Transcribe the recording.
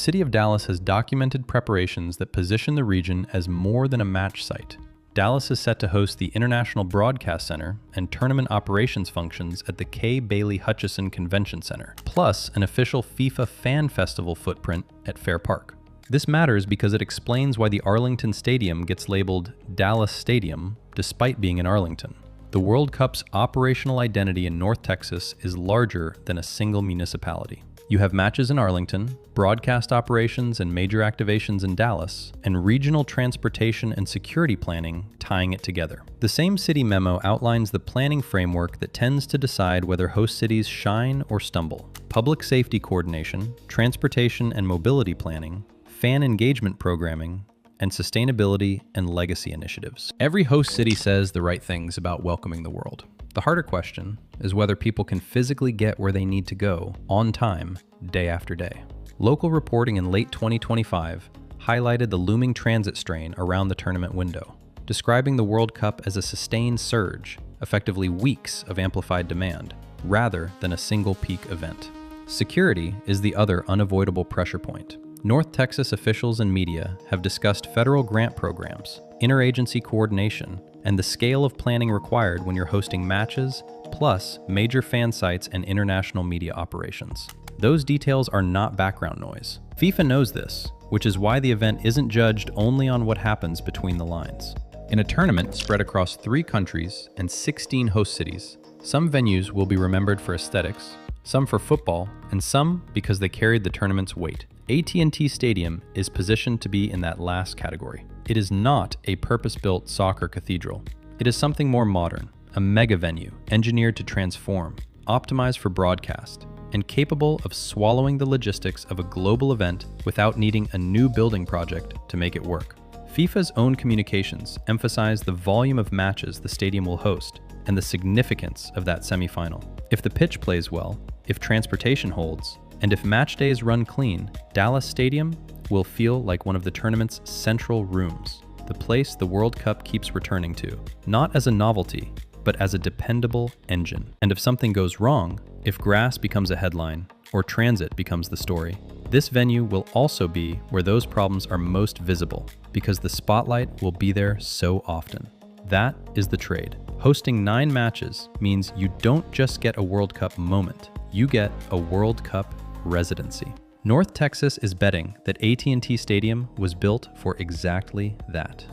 city of Dallas has documented preparations that position the region as more than a match site. Dallas is set to host the International Broadcast Center and tournament operations functions at the Kay Bailey Hutchison Convention Center, plus an official FIFA Fan Festival footprint at Fair Park. This matters because it explains why the Arlington Stadium gets labeled Dallas Stadium despite being in Arlington. The World Cup's operational identity in North Texas is larger than a single municipality. You have matches in Arlington, broadcast operations and major activations in Dallas, and regional transportation and security planning tying it together. The same city memo outlines the planning framework that tends to decide whether host cities shine or stumble: public safety coordination, transportation and mobility planning, fan engagement programming, and sustainability and legacy initiatives. Every host city says the right things about welcoming the world. The harder question is whether people can physically get where they need to go on time, day after day. Local reporting in late 2025 highlighted the looming transit strain around the tournament window, describing the World Cup as a sustained surge, effectively weeks of amplified demand, rather than a single peak event. Security is the other unavoidable pressure point. North Texas officials and media have discussed federal grant programs, interagency coordination, and the scale of planning required when you're hosting matches, plus major fan sites and international media operations. Those details are not background noise. FIFA knows this, which is why the event isn't judged only on what happens between the lines. In a tournament spread across 3 countries and 16 host cities, some venues will be remembered for aesthetics, some for football, and some because they carried the tournament's weight. AT&T Stadium is positioned to be in that last category. It is not a purpose-built soccer cathedral. It is something more modern, a mega venue engineered to transform, optimized for broadcast, and capable of swallowing the logistics of a global event without needing a new building project to make it work. FIFA's own communications emphasize the volume of matches the stadium will host and the significance of that semifinal. If the pitch plays well, if transportation holds, and if match days run clean, Dallas Stadium will feel like one of the tournament's central rooms, the place the World Cup keeps returning to, not as a novelty, but as a dependable engine. And if something goes wrong, if grass becomes a headline or transit becomes the story, this venue will also be where those problems are most visible because the spotlight will be there so often. That is the trade. Hosting 9 matches means you don't just get a World Cup moment, you get a World Cup residency. North Texas is betting that AT&T Stadium was built for exactly that.